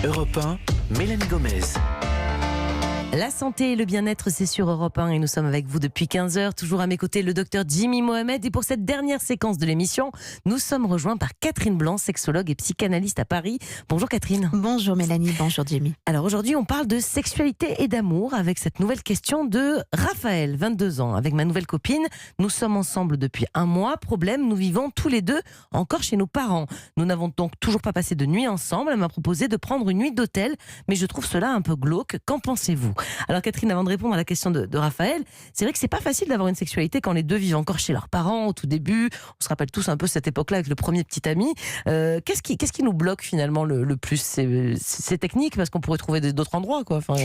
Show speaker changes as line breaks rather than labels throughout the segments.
Europe 1, Mélanie Gomez.
La santé et le bien-être, c'est sur Europe 1 et nous sommes avec vous depuis 15 heures. Toujours à mes côtés, le docteur Jimmy Mohamed. Et pour cette dernière séquence de l'émission, nous sommes rejoints par Catherine Blanc, sexologue et psychanalyste à Paris. Bonjour Catherine.
Bonjour Mélanie, bonjour Jimmy.
Alors aujourd'hui, on parle de sexualité et d'amour avec cette nouvelle question de Raphaël, 22 ans. Avec ma nouvelle copine, nous sommes ensemble depuis un mois. Problème, nous vivons tous les deux encore chez nos parents. Nous n'avons donc toujours pas passé de nuit ensemble. Elle m'a proposé de prendre une nuit d'hôtel, mais je trouve cela un peu glauque. Qu'en pensez-vous ? Alors Catherine, avant de répondre à la question de Raphaël, c'est vrai que c'est pas facile d'avoir une sexualité quand les deux vivent encore chez leurs parents au tout début. On se rappelle tous un peu cette époque-là avec le premier petit ami. Qu'est-ce qui nous bloque finalement le plus ? C'est technique parce qu'on pourrait trouver d'autres endroits, quoi. Enfin...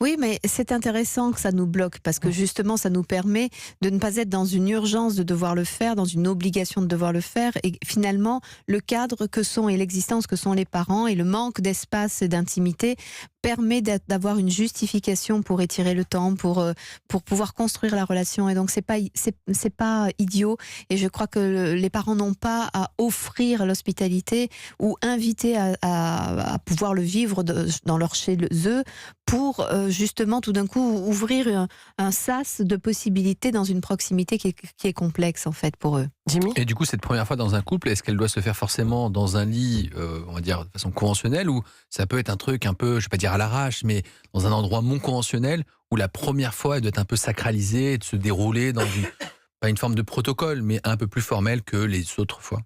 Oui, mais c'est intéressant que ça nous bloque parce que justement ça nous permet de ne pas être dans une urgence de devoir le faire, dans une obligation de devoir le faire, et finalement le cadre que sont et l'existence que sont les parents et le manque d'espace et d'intimité permet d'avoir une justification pour étirer le temps, pour pouvoir construire la relation. Et donc c'est pas idiot. Et je crois que les parents n'ont pas à offrir l'hospitalité ou inviter à pouvoir le vivre dans leur chez eux pour justement tout d'un coup ouvrir un sas de possibilités dans une proximité qui est complexe en fait pour eux.
Jimmy ?
Et du coup, cette première fois dans un couple, est-ce qu'elle doit se faire forcément dans un lit, on va dire de façon conventionnelle, ou ça peut être un truc un peu, je vais pas dire à l'arrache, mais dans un endroit non conventionnel, où la première fois elle doit être un peu sacralisée, de se dérouler dans pas une forme de protocole, mais un peu plus formelle que les autres fois?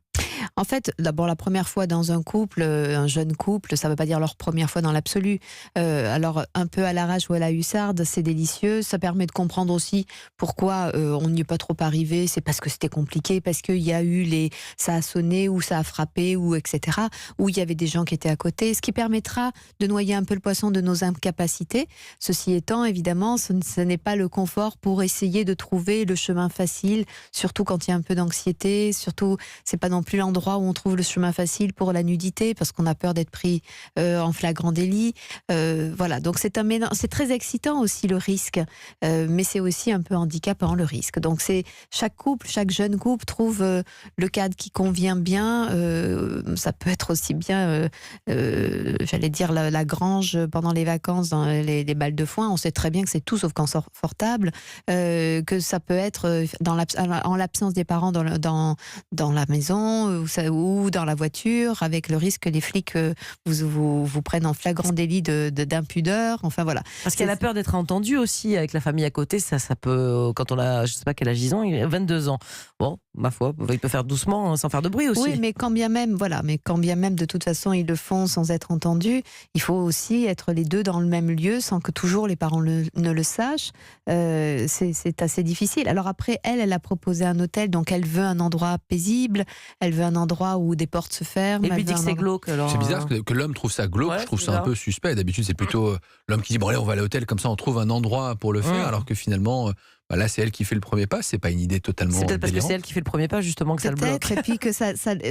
En fait, d'abord, la première fois dans un couple, un jeune couple, ça ne veut pas dire leur première fois dans l'absolu. Alors, un peu à l'arrache ou à la hussarde, c'est délicieux. Ça permet de comprendre aussi pourquoi on n'y est pas trop arrivé. C'est parce que c'était compliqué, parce qu'il y a eu ça a sonné ou ça a frappé, ou etc. Ou il y avait des gens qui étaient à côté. Ce qui permettra de noyer un peu le poisson de nos incapacités. Ceci étant, évidemment, ce n'est pas le confort pour essayer de trouver le chemin facile, surtout quand il y a un peu d'anxiété. Surtout, c'est pas non plus l'endroit où on trouve le chemin facile pour la nudité parce qu'on a peur d'être pris en flagrant délit. Voilà, donc c'est très excitant aussi le risque, mais c'est aussi un peu handicapant le risque. Donc c'est chaque jeune couple trouve le cadre qui convient bien. Ça peut être aussi bien, j'allais dire la grange pendant les vacances dans les balles de foin. On sait très bien que c'est tout sauf confortable. Que ça peut être en l'absence des parents dans la maison ou dans la voiture, avec le risque que les flics vous prennent en flagrant délit d'impudeur. Enfin voilà.
Parce qu'elle a peur d'être entendue aussi avec la famille à côté. Ça peut, quand on a, je sais pas quel âge ils ont, 22 ans. Bon, ma foi, il peut faire doucement, sans faire de bruit aussi.
Oui, mais quand bien même, de toute façon ils le font sans être entendus, il faut aussi être les deux dans le même lieu sans que toujours les parents ne le sachent. C'est assez difficile. Alors après, elle a proposé un hôtel, donc elle veut un endroit paisible, elle veut un endroit où des portes se ferment.
Et puis dit que c'est glauque. Alors...
C'est bizarre que l'homme trouve ça glauque,
ouais,
je trouve ça un peu suspect. D'habitude, c'est plutôt l'homme qui dit bon allez, on va à l'hôtel, comme ça on trouve un endroit pour le faire, alors que finalement... là, c'est elle qui fait le premier pas, c'est pas une idée totalement
C'est peut-être parce que
délirante.
c'est elle qui fait le premier pas, justement, que ça le bloque.
Et puis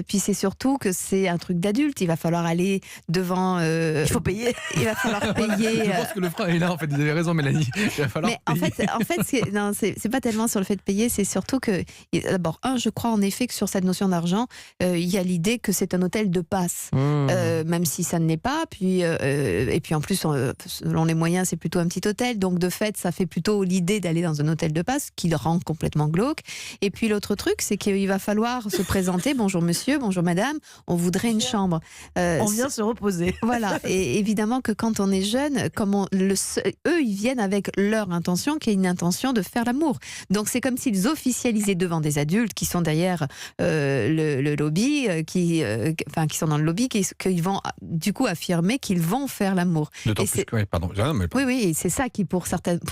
puis c'est surtout que c'est un truc d'adulte. Il va falloir aller devant.
Il faut payer.
Il va falloir payer.
Je pense que le frein est là, en fait. Vous avez raison, Mélanie. Il va falloir payer.
En fait, c'est pas tellement sur le fait de payer, c'est surtout que, d'abord, je crois en effet que sur cette notion d'argent, il y a l'idée que c'est un hôtel de passe, même si ça ne l'est pas. Et puis en plus, selon les moyens, c'est plutôt un petit hôtel. Donc de fait, ça fait plutôt l'idée d'aller dans un hôtel de passe qui le rend complètement glauque. Et puis l'autre truc, c'est qu'il va falloir se présenter. Bonjour monsieur, bonjour madame, on voudrait une chambre.
On vient se reposer.
Voilà. Et évidemment que quand on est jeune, eux, ils viennent avec leur intention, qui est une intention de faire l'amour. Donc c'est comme s'ils officialisaient devant des adultes qui sont derrière le lobby, qui sont dans le lobby, qu'ils vont du coup affirmer qu'ils vont faire l'amour.
D'autant plus que, pardon.
Oui, c'est ça qui,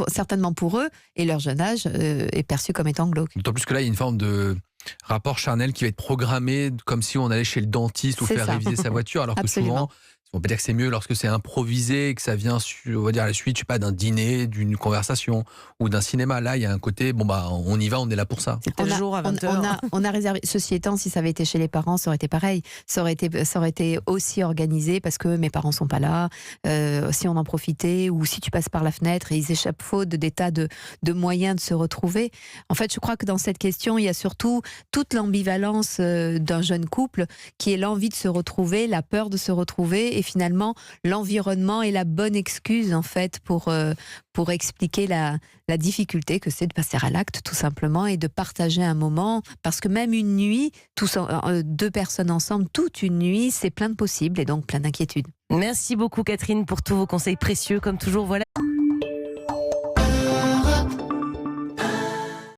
certainement pour eux et leur jeune âge, est perçu comme étant glauque.
D'autant plus que là, il y a une forme de rapport charnel qui va être programmé comme si on allait chez le dentiste ou faire réviser sa voiture, alors
Absolument.
que souvent, on peut dire que c'est mieux lorsque c'est improvisé, que ça vient, on va dire, à la suite, je sais pas, d'un dîner, d'une conversation ou d'un cinéma. Là, il y a un côté, on y va, on est là pour ça.
C'est tel jour à 20h.
On a réservé. Ceci étant, si ça avait été chez les parents, ça aurait été pareil. Ça aurait été aussi organisé parce que mes parents sont pas là. Si on en profitait, ou si tu passes par la fenêtre et ils échappent faute des tas de moyens de se retrouver. En fait, je crois que dans cette question, il y a surtout toute l'ambivalence d'un jeune couple qui est l'envie de se retrouver, la peur de se retrouver et finalement l'environnement est la bonne excuse en fait pour expliquer la difficulté que c'est de passer à l'acte tout simplement et de partager un moment, parce que même une nuit, deux personnes ensemble, toute une nuit, c'est plein de possibles et donc plein d'inquiétudes.
Merci beaucoup Catherine pour tous vos conseils précieux comme toujours. Voilà.